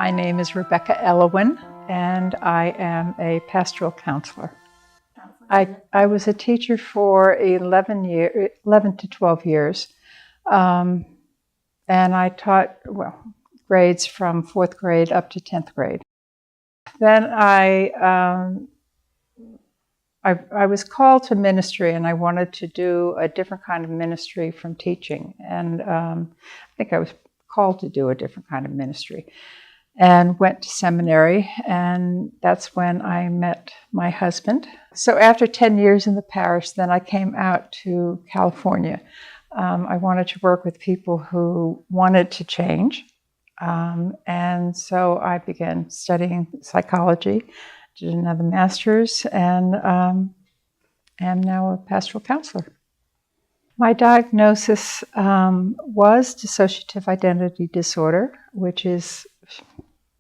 My name is Rebekah Elowyn, and I am a pastoral counselor. I was a teacher for 11 to 12 years, and I taught, grades from 4th grade up to 10th grade. Then I was called to ministry, and I wanted to do a different kind of ministry from teaching. And I think I was called to do a different kind of ministry, and went to seminary, and that's when I met my husband. So after 10 years in the parish, then I came out to California. I wanted to work with people who wanted to change, and so I began studying psychology, did another master's, and am now a pastoral counselor. My diagnosis was dissociative identity disorder, which is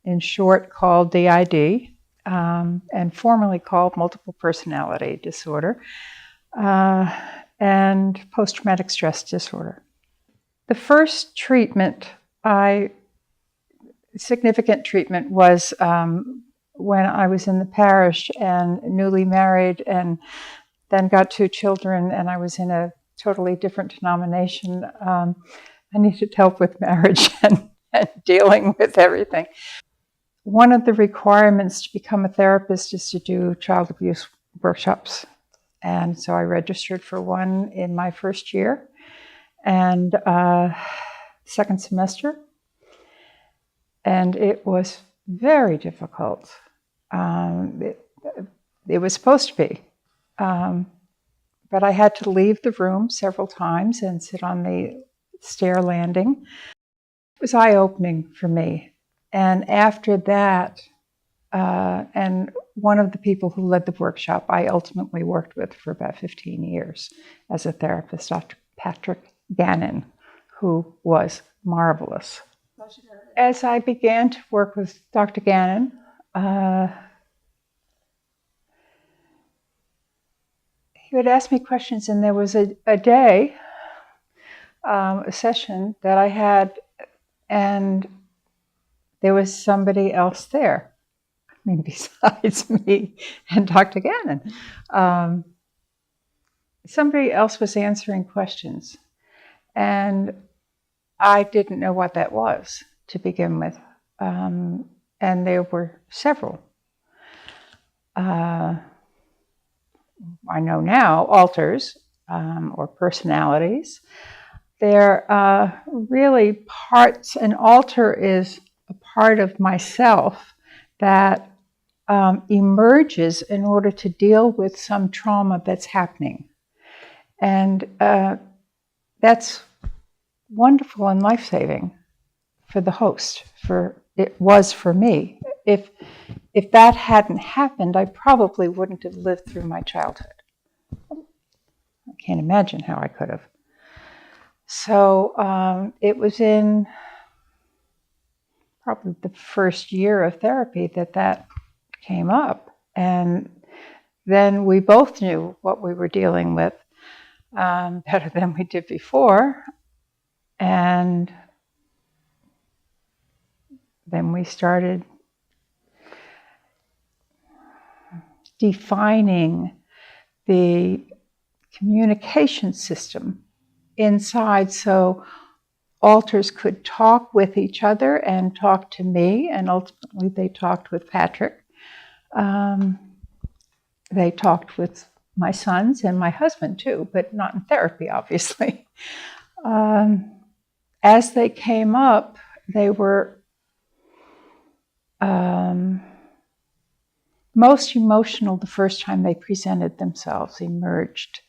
in short called DID, and formerly called multiple personality disorder, and post-traumatic stress disorder. The first treatment, significant treatment, was when I was in the parish and newly married, and then got 2 children, and I was in a totally different denomination. I needed help with marriage and dealing with everything. One of the requirements to become a therapist is to do child abuse workshops. And so I registered for one in my first year and second semester. And it was very difficult. It was supposed to be. But I had to leave the room several times and sit on the stair landing. It was eye-opening for me. And after that, and one of the people who led the workshop, I ultimately worked with for about 15 years as a therapist, Dr. Patrick Gannon, who was marvelous. As I began to work with Dr. Gannon, he would ask me questions, and there was a day, a session that I had, and there was somebody else there, besides me and Dr. Gannon. Somebody else was answering questions, and I didn't know what that was to begin with, and there were several. I know now, alters or personalities. They're really parts. An alter is a part of myself that emerges in order to deal with some trauma that's happening. And that's wonderful and life-saving for the host. It was for me. If that hadn't happened, I probably wouldn't have lived through my childhood. I can't imagine how I could have. So it was in probably the first year of therapy that came up. And then we both knew what we were dealing with better than we did before. And then we started defining the communication system inside, so alters could talk with each other and talk to me, and ultimately they talked with Patrick. They talked with my sons and my husband too, but not in therapy, obviously. As they came up, they were most emotional the first time they presented themselves, emerged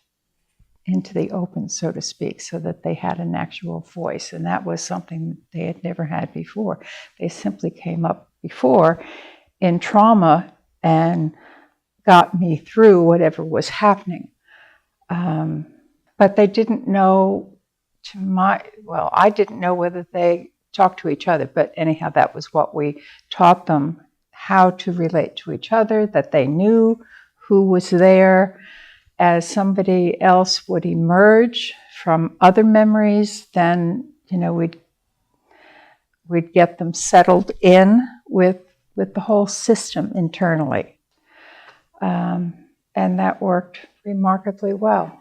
into the open, so to speak, so that they had an actual voice. And that was something they had never had before. They simply came up before in trauma and got me through whatever was happening. But they didn't know I didn't know whether they talked to each other, but anyhow, that was what we taught them, how to relate to each other, that they knew who was there. As somebody else would emerge from other memories, then we'd get them settled in with the whole system internally. And that worked remarkably well.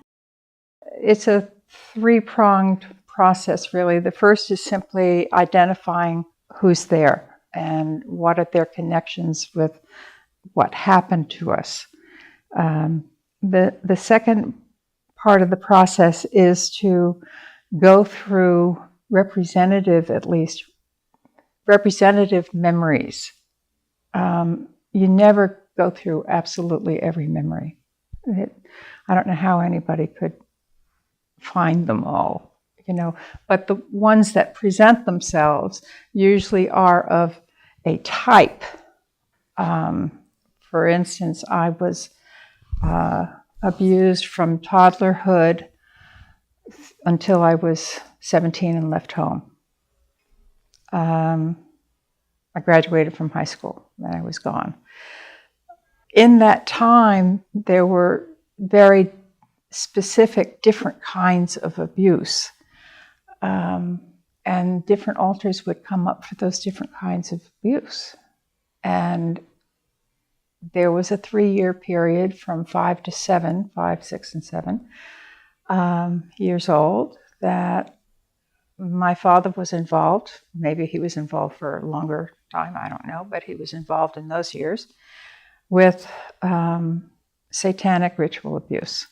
It's a three-pronged process, really. The first is simply identifying who's there and what are their connections with what happened to us. The second part of the process is to go through representative memories. You never go through absolutely every memory. I don't know how anybody could find them all, but the ones that present themselves usually are of a type. For instance, I was abused from toddlerhood until I was 17 and left home. I graduated from high school, and I was gone. In that time, there were very specific different kinds of abuse, and different altars would come up for those different kinds of abuse. And there was a 3-year period from 5 to 7, 5, 6, and 7 years old that my father was involved. Maybe he was involved for a longer time, I don't know, but he was involved in those years with satanic ritual abuse.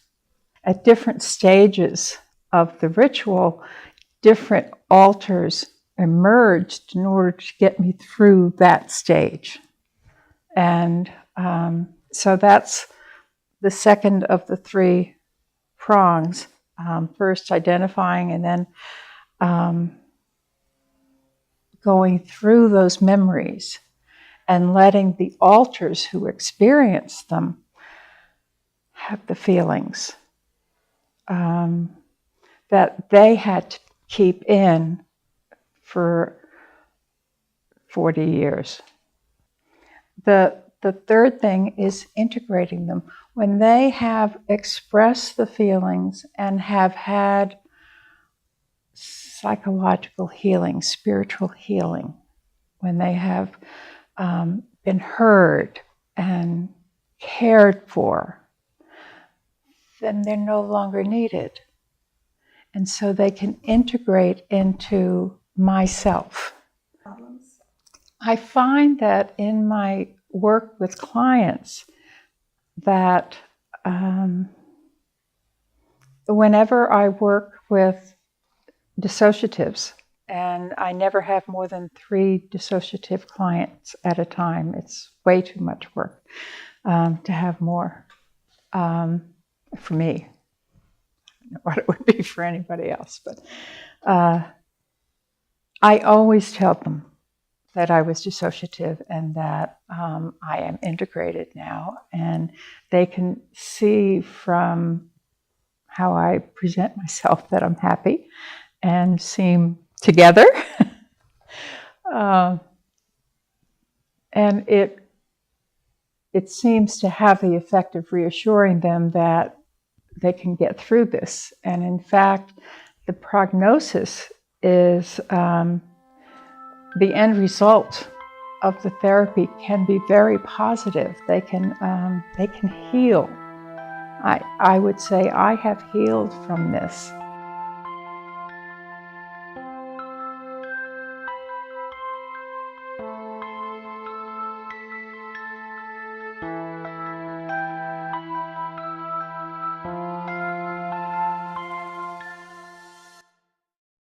At different stages of the ritual, different altars emerged in order to get me through that stage. And so that's the second of the 3 prongs. First identifying, and then going through those memories and letting the altars who experienced them have the feelings that they had to keep in for 40 years. The third thing is integrating them. When they have expressed the feelings and have had psychological healing, spiritual healing, when they have been heard and cared for, then they're no longer needed. And so they can integrate into myself. I find that in my work with clients that whenever I work with dissociatives, and I never have more than 3 dissociative clients at a time. It's way too much work to have more for me. I don't know what it would be for anybody else, but I always tell them that I was dissociative and that I am integrated now, and they can see from how I present myself that I'm happy and seem together. And it seems to have the effect of reassuring them that they can get through this. And in fact, the prognosis is the end result of the therapy can be very positive. They can heal. I would say I have healed from this.